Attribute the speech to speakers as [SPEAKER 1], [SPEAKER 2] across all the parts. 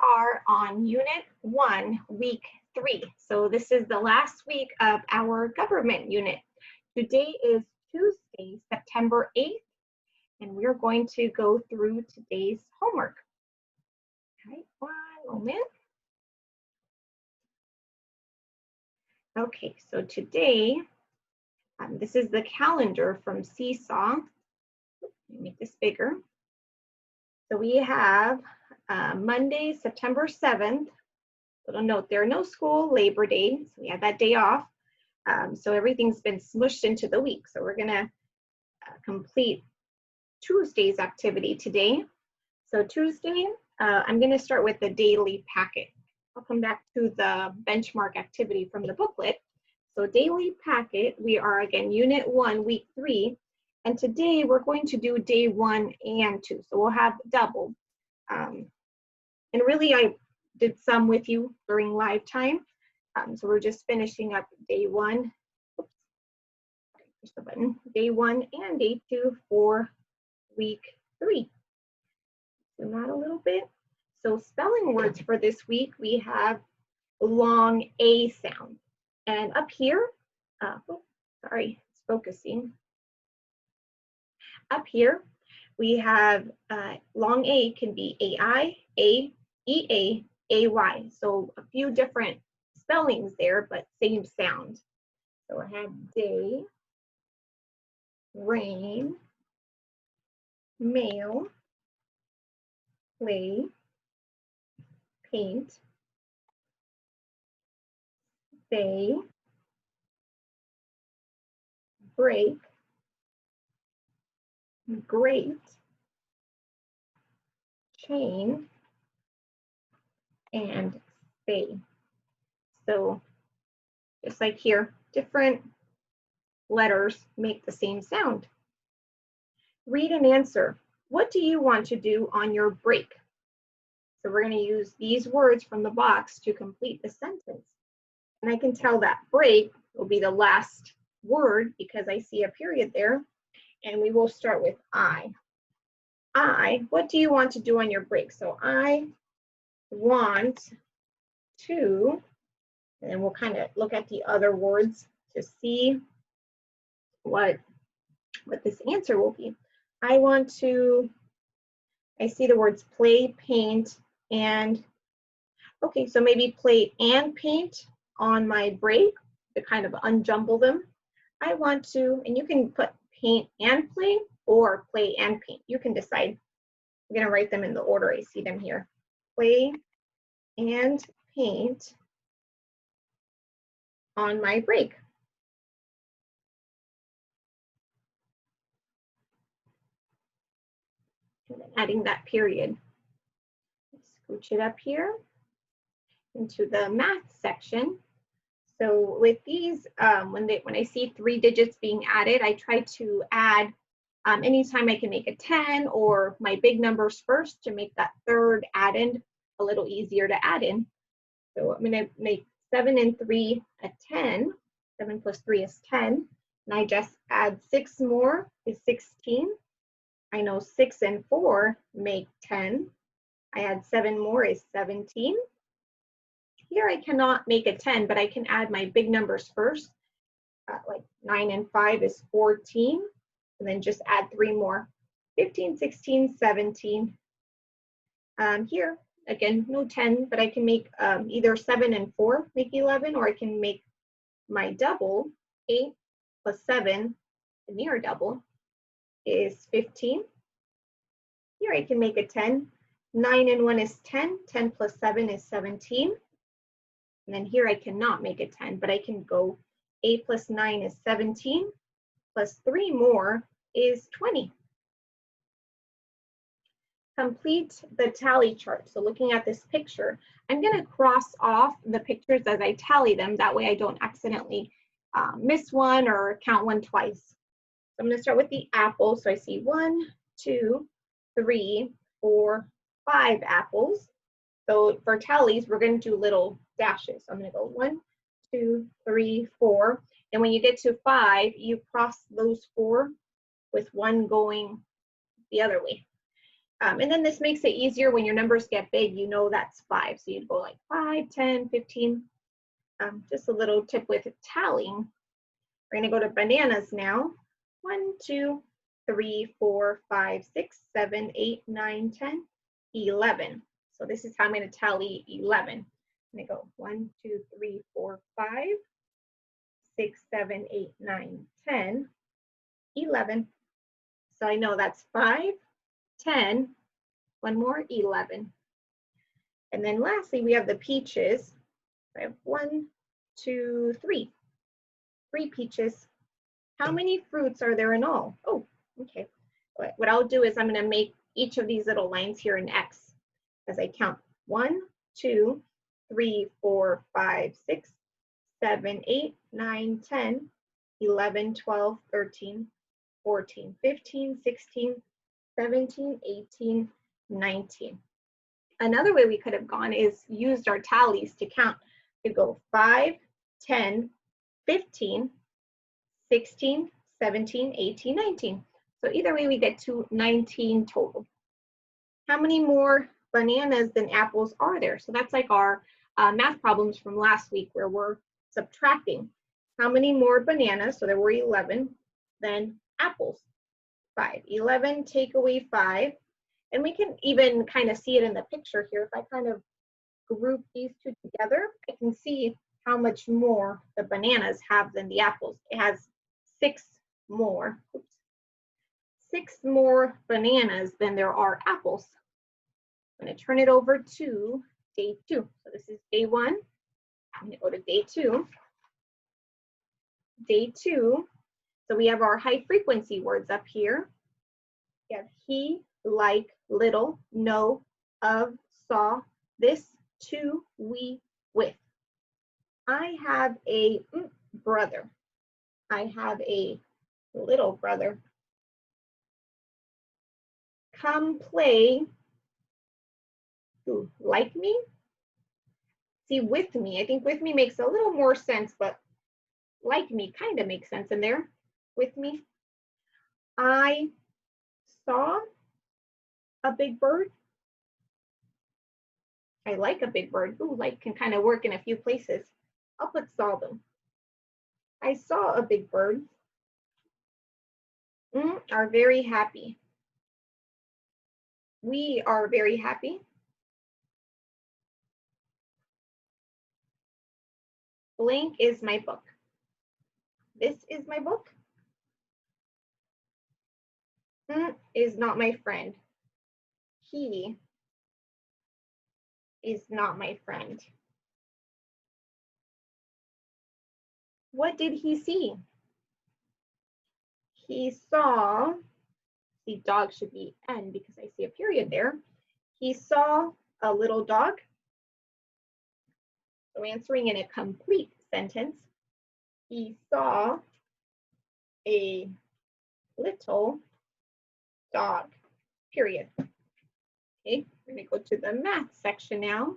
[SPEAKER 1] are on Unit 1, Week 3. So this is the last week of our government unit. Today is Tuesday, September 8th, and we're going to go through today's homework. All right, one moment. Okay, so today, this is the calendar from Seesaw. Let me make this bigger. So we have Monday, September 7th. Little note there, no school, Labor Day, so we had that day off. So everything's been smushed into the week. So we're gonna complete Tuesday's activity today. So Tuesday, I'm gonna start with the daily packet. I'll come back to the benchmark activity from the booklet. So daily packet, we are again Unit 1, Week 3. And today we're going to do day 1 and 2. So we'll have double. And really I did some with you during live time. So we're just finishing up day 1. Oops, push the button. Day 1 and day 2 for week 3. Zoom out a little bit. So spelling words for this week, we have long A sound. And up here, sorry, it's focusing. Up here, we have long A can be AI, A, EA, AY. So a few different spellings there, but same sound. So I have day, rain, mail, play, paint, say, break, great, chain, and say. So just like here, different letters make the same sound. Read and answer. What do you want to do on your break? So we're going to use these words from the box to complete the sentence. And I can tell that break will be the last word because I see a period there. And we will start with I. What do you want to do on your break? So I want to, and then we'll kind of look at the other words to see what this answer will be. I want to, I see the words play, paint, and, okay, so maybe play and paint on my break to kind of unjumble them. I want to, and you can put paint and play or play and paint. You can decide. I'm going to write them in the order I see them here. Play and paint on my break. And then adding that period. Scooch it up here into the math section. So with these, when I see 3 digits being added, I try to add anytime I can make a 10 or my big numbers first to make that third add-in a little easier to add in. So I'm going to make 7 and 3 a 10. 7 plus 3 is 10. And I just add 6 more is 16. I know 6 and 4 make 10. I add 7 more is 17. Here I cannot make a 10, but I can add my big numbers first. Like 9 and 5 is 14. And then just add 3 more. 15, 16, 17. Here, again, no 10, but I can make either 7 and 4 make 11, or I can make my double, 8 plus 7, the near double, is 15. Here I can make a 10. 9 and 1 is 10. 10 plus 7 is 17. And then here I cannot make a 10, but I can go 8 plus 9 is 17, plus 3 more is 20. Complete the tally chart. So looking at this picture, I'm going to cross off the pictures as I tally them. That way I don't accidentally miss one or count one twice. So I'm going to start with the apple. So I see 1, 2, 3, 4, 5 apples. So for tallies, we're going to do little dashes. So I'm going to go 1, 2, 3, 4. And when you get to 5, you cross those 4 with 1 going the other way. And then this makes it easier when your numbers get big, you know that's 5. So you'd go like 5, 10, 15. Just a little tip with tallying. We're going to go to bananas now. 1, 2, 3, 4, 5, 6, 7, 8, 9, 10, 11. So this is how I'm going to tally 11. I'm going to go 1, 2, 3, 4, 5, 6, 7, 8, 9, 10, 11. So I know that's 5, 10, one more, 11. And then lastly, we have the peaches. I have 1, 2, 3. 3 peaches. How many fruits are there in all? Oh, okay. What I'll do is I'm going to make each of these little lines here an X as I count 1, 2, 3, 4, 5, 6, 7, 8, 9, 10, 11, 12, 13, 14, 15, 16, 17, 18, 19. Another way we could have gone is used our tallies to count. We go 5, 10, 15, 16, 17, 18, 19. So either way, we get to 19 total. How many more bananas than apples are there? So that's like our math problems from last week where we're subtracting. How many more bananas, so there were 11, than apples? 5. 11 take away 5. And we can even kind of see it in the picture here. If I kind of group these two together, I can see how much more the bananas have than the apples. It has 6 more, 6 more bananas than there are apples. I'm going to turn it over to day 2. So this is day 1. I'm going to go to day 2. Day 2. So we have our high frequency words up here. We have he, like, little, know, of, saw, this, to, we, with. I have a brother. I have a little brother. Come play. Ooh, like me? See, with me. I think with me makes a little more sense, but like me kind of makes sense in there. With me. I saw a big bird. I like a big bird. Ooh, like can kind of work in a few places. I'll put saw them. I saw a big bird. Are very happy. We are very happy. Blank is my book. This is my book. Is not my friend. He is not my friend. What did he see? He saw, see dog should be N because I see a period there. He saw a little dog. So answering in a complete sentence, he saw a little dog, period. Okay, we're gonna go to the math section now.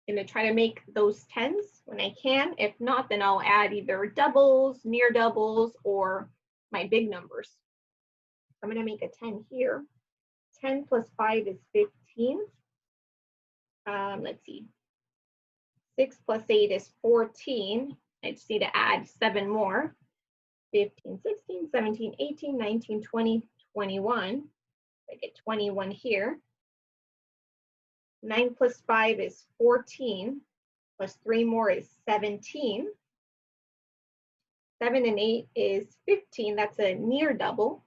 [SPEAKER 1] I'm gonna try to make those 10s when I can. If not, then I'll add either doubles, near doubles, or my big numbers. I'm gonna make a 10 here. 10 plus 5 is 15. Let's see. 6 plus 8 is 14. I just need to add 7 more. 15, 16, 17, 18, 19, 20, 21. I get 21 here. 9 plus 5 is 14. Plus 3 more is 17. 7 and 8 is 15. That's a near double.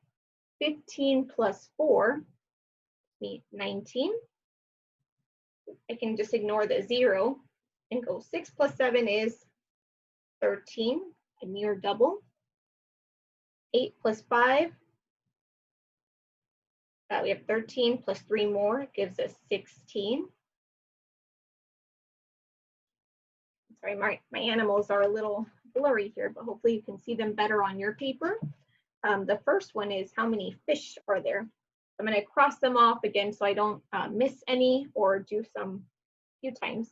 [SPEAKER 1] 15 plus 4 is 19. I can just ignore the 0 and go 6 plus 7 is 13, a near double. 8 plus 5, we have 13 plus 3 more gives us 16. Sorry, my animals are a little blurry here, but hopefully you can see them better on your paper. The first one is how many fish are there? I'm going to cross them off again so I don't miss any or do some few times.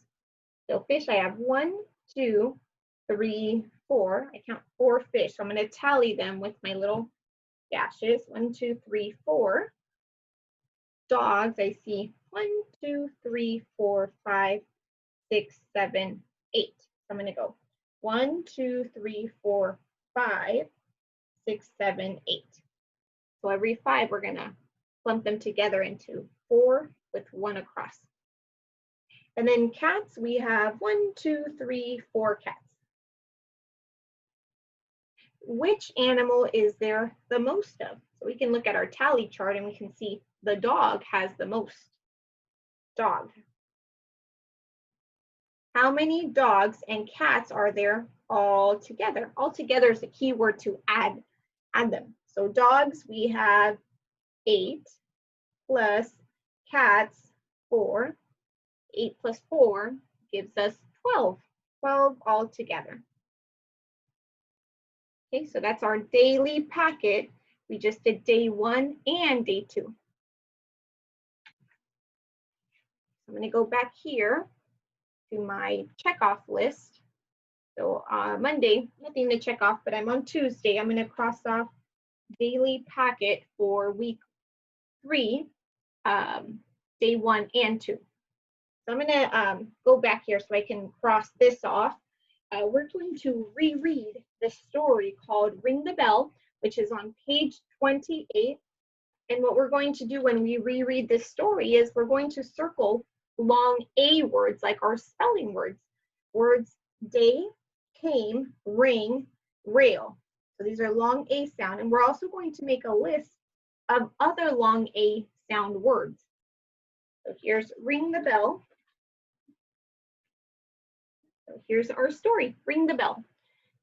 [SPEAKER 1] So fish, I have 1, 2, 3, 4. I count 4 fish. So I'm going to tally them with my little dashes. 1, 2, 3, 4. dogs, I see 1, 2, 3, 4, 5, 6, 7, 8. So I'm going to go 1, 2, 3, 4, 5, 6, 7, 8. So every 5, we're going to clump them together into 4 with 1 across. And then cats, we have 1, 2, 3, 4 cats. Which animal is there the most of? So we can look at our tally chart and we can see the dog has the most. Dog. How many dogs and cats are there all together? All together is the key word to add them. So dogs, we have 8 plus cats 4. 8 plus 4 gives us 12. 12 all together. Okay, so that's our daily packet. We just did day 1 and day 2. I'm going to go back here to my checkoff list. So Monday, nothing to check off, but I'm on Tuesday. I'm going to cross off daily packet for week 3, day 1 and 2. So I'm going to go back here so I can cross this off. We're going to reread the story called Ring the Bell, which is on page 28. And what we're going to do when we reread this story is we're going to circle long A words, like our spelling words. Words day, came, ring, rail. So these are long A sound. And we're also going to make a list of other long A sound words. So here's Ring the Bell. So here's our story, Ring the Bell.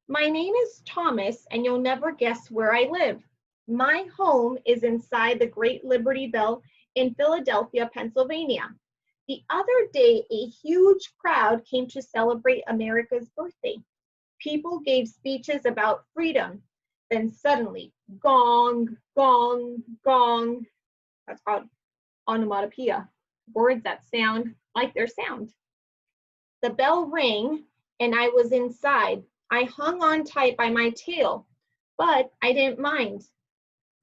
[SPEAKER 1] My name is Thomas, and you'll never guess where I live. My home is inside the Great Liberty Bell in Philadelphia, Pennsylvania. The other day, a huge crowd came to celebrate America's birthday. People gave speeches about freedom. Then suddenly, gong, gong, gong. That's called onomatopoeia, words that sound like their sound. The bell rang, and I was inside. I hung on tight by my tail, but I didn't mind.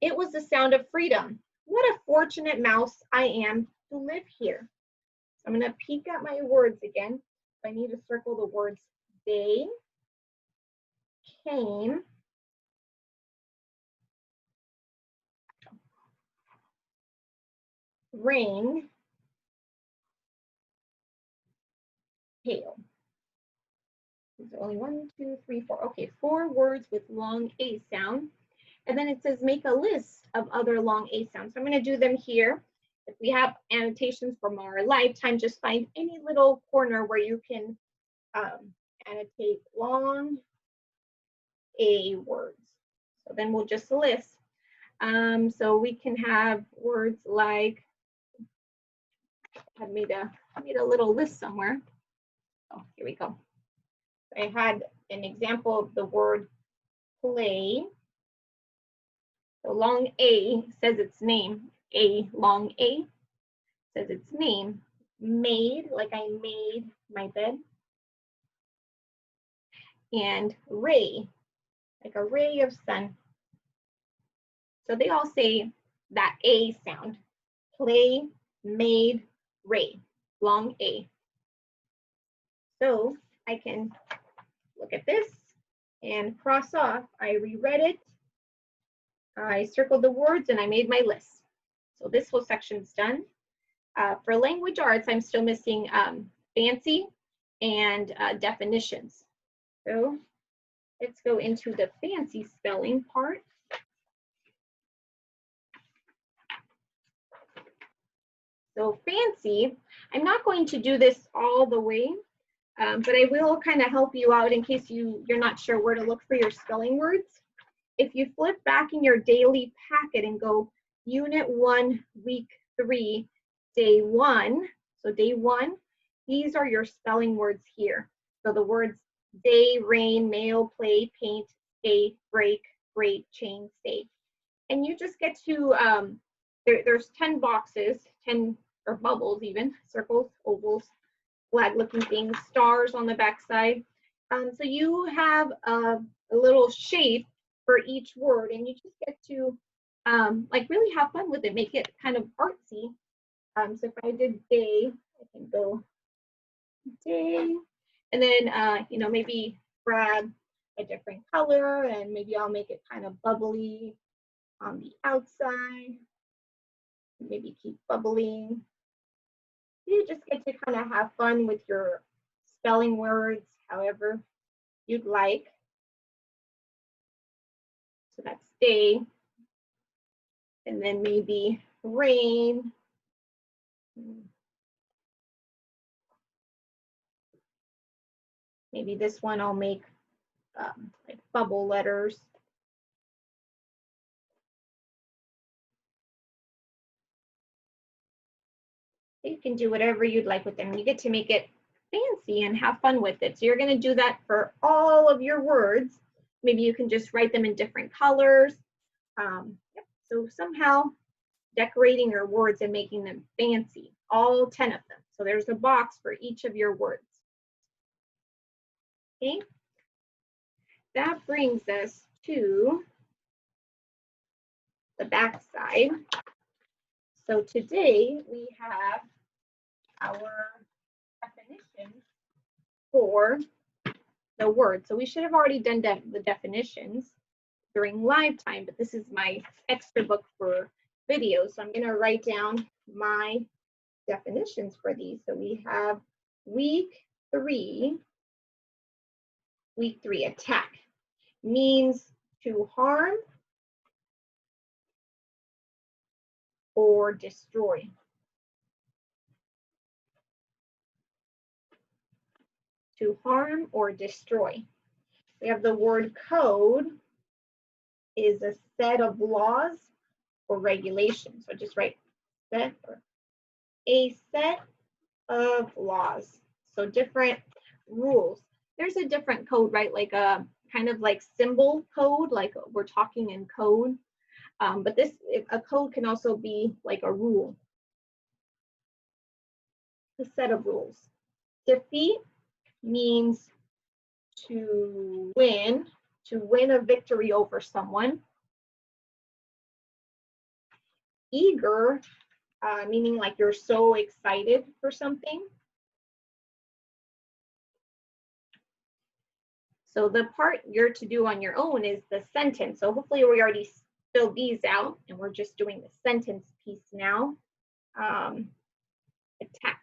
[SPEAKER 1] It was the sound of freedom. What a fortunate mouse I am to live here. So I'm going to peek at my words again. I need to circle the words they, came, ring, tail. There's only 1, 2, 3, 4. Okay, 4 words with long A sound. And then it says make a list of other long A sounds. So I'm going to do them here. If we have annotations from our lifetime, just find any little corner where you can annotate long A words. So then we'll just list. So we can have words like, I made a little list somewhere. Oh, here we go. I had an example of the word play. So long A says its name. A, long A says its name. Made, like I made my bed. And ray, like a ray of sun. So they all say that A sound. Play, made, ray, long A. So I can look at this and cross off. I reread it. I circled the words and I made my list. So this whole section's done. For language arts, I'm still missing fancy and definitions. So let's go into the fancy spelling part. So fancy, I'm not going to do this all the way, but I will kind of help you out in case you're not sure where to look for your spelling words. If you flip back in your daily packet and go Unit 1, Week 3, Day 1, so Day 1, these are your spelling words here. So the words day, rain, mail, play, paint, stay, break, great, chain, stay. And you just get to, there's 10 boxes, 10 or bubbles even, circles, ovals, flag looking things, stars on the back side. So you have a little shape for each word, and you just get to like really have fun with it, make it kind of artsy So if I did day, I can go day, and then you know, maybe grab a different color, and maybe I'll make it kind of bubbly on the outside. Maybe keep bubbling. You just get to kind of have fun with your spelling words, however you'd like. So that's day, and then maybe rain. Maybe this one I'll make like bubble letters. You can do whatever you'd like with them. You get to make it fancy and have fun with it. So you're going to do that for all of your words. Maybe you can just write them in different colors. Yep. So somehow decorating your words and making them fancy, all 10 of them. So there's a box for each of your words. Okay. That brings us to the back side. So today we have our definitions for the word. So we should have already done the definitions during live time, but this is my extra book for videos. So I'm going to write down my definitions for these. So we have week 3, attack means to harm or destroy. To harm or destroy. We have the word code is a set of laws or regulations. So just write set or a set of laws. So different rules. There's a different code, right? Like a kind of like symbol code, like we're talking in code. But a code can also be like a rule. A set of rules. Defeat means to win a victory over someone. Eager, meaning like you're so excited for something. So the part you're to do on your own is the sentence. So hopefully we already filled these out and we're just doing the sentence piece now. Attack.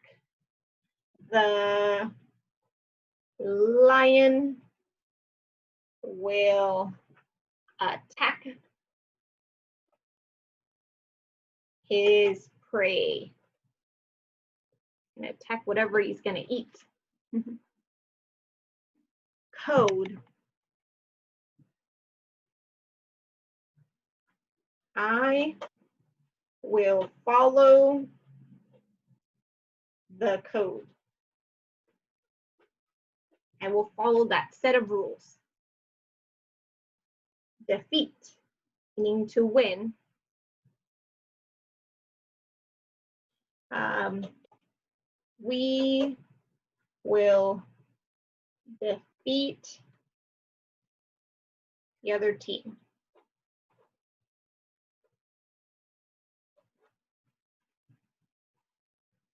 [SPEAKER 1] The lion will attack his prey and attack whatever he's going to eat. Code. I will follow the code. I will follow that set of rules. Defeat, meaning to win. We will defeat the other team.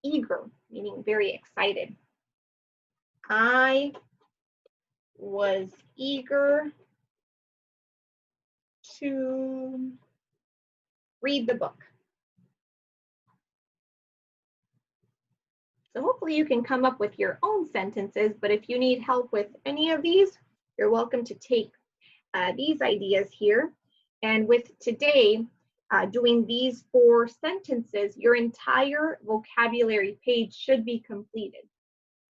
[SPEAKER 1] Eager, meaning very excited. I was eager to read the book. So hopefully you can come up with your own sentences, but if you need help with any of these, you're welcome to take these ideas here. And with today, doing these 4 sentences, your entire vocabulary page should be completed.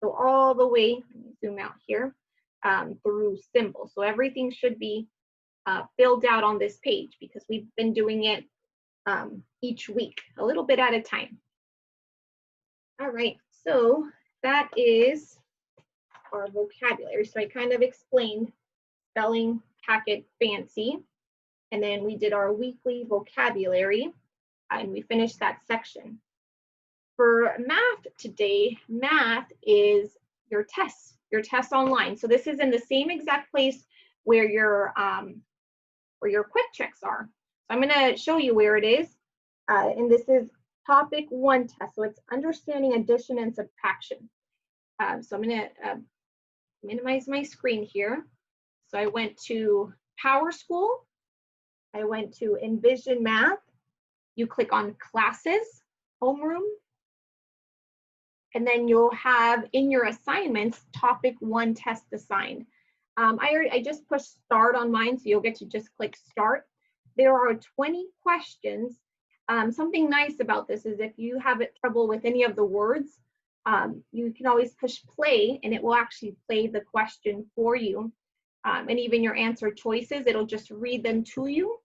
[SPEAKER 1] So all the way, let me zoom out here, through symbols. So everything should be filled out on this page because we've been doing it each week, a little bit at a time. All right, so that is our vocabulary. So I kind of explained spelling packet fancy, and then we did our weekly vocabulary, and we finished that section. For math today, math is your tests online. So this is in the same exact place where your quick checks are. So I'm going to show you where it is, and this is topic 1 test. So it's understanding addition and subtraction. So I'm going to minimize my screen here. So I went to PowerSchool. I went to Envision Math. You click on Classes, Homeroom. And then you'll have in your assignments, topic 1 test assigned. I just pushed start on mine, so you'll get to just click start. There are 20 questions. Something nice about this is if you have trouble with any of the words, you can always push play and it will actually play the question for you. And even your answer choices, it'll just read them to you.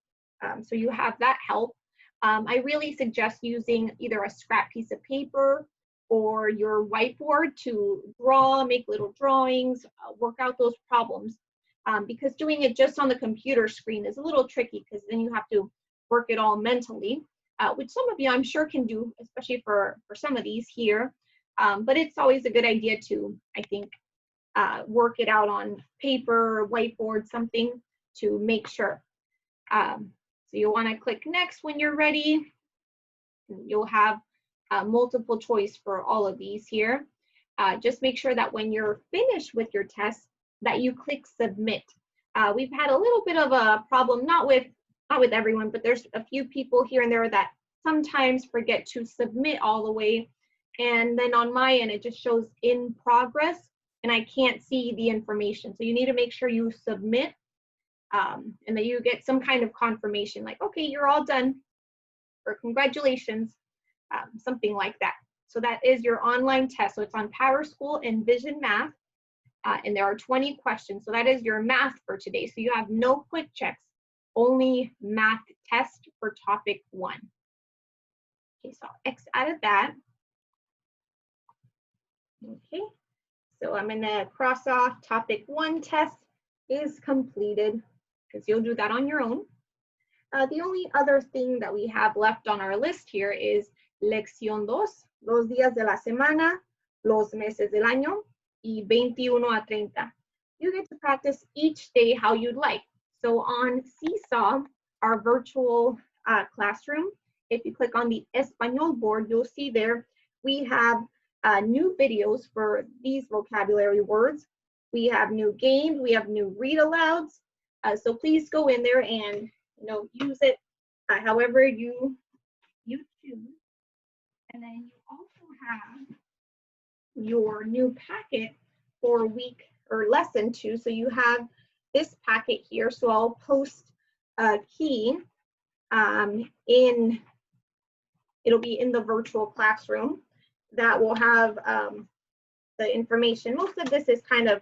[SPEAKER 1] So you have that help. I really suggest using either a scrap piece of paper or your whiteboard to draw, make little drawings, work out those problems. Because doing it just on the computer screen is a little tricky because then you have to work it all mentally, which some of you I'm sure can do, especially for some of these here. But it's always a good idea to, I think, work it out on paper, whiteboard, something to make sure. So you'll want to click next when you're ready. You'll have multiple choice for all of these here. Just make sure that when you're finished with your test that you click submit. We've had a little bit of a problem, not with everyone, but there's a few people here and there that sometimes forget to submit all the way. And then on my end, it just shows in progress and I can't see the information. So you need to make sure you submit and that you get some kind of confirmation like, okay, you're all done, or congratulations. Something like that. So that is your online test. So it's on PowerSchool Envision Math, and there are 20 questions. So that is your math for today. So you have no quick checks, only math test for topic 1. Okay, so I'll X out of that. Okay, so I'm gonna cross off topic 1 test is completed because you'll do that on your own. The only other thing that we have left on our list here is Lección 2, los días de la semana, los meses del año, y 21 a 30. You get to practice each day how you'd like. So on Seesaw, our virtual classroom, if you click on the Español board, you'll see there we have new videos for these vocabulary words. We have new games, we have new read alouds. So please go in there and use it however you choose. And then you also have your new packet for week or lesson 2. So you have this packet here. So I'll post a key it'll be in the virtual classroom that will have the information. Most of this is kind of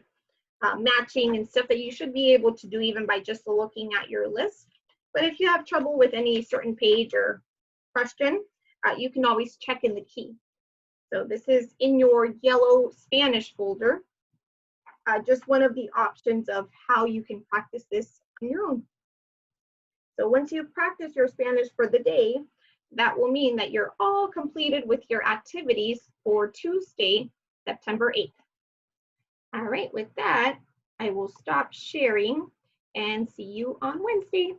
[SPEAKER 1] matching and stuff that you should be able to do even by just looking at your list. But if you have trouble with any certain page or question, you can always check in the key. So this is in your yellow Spanish folder, just one of the options of how you can practice this on your own. So once you practice your Spanish for the day, that will mean that you're all completed with your activities for Tuesday, September 8th. All right, with that, I will stop sharing and see you on Wednesday.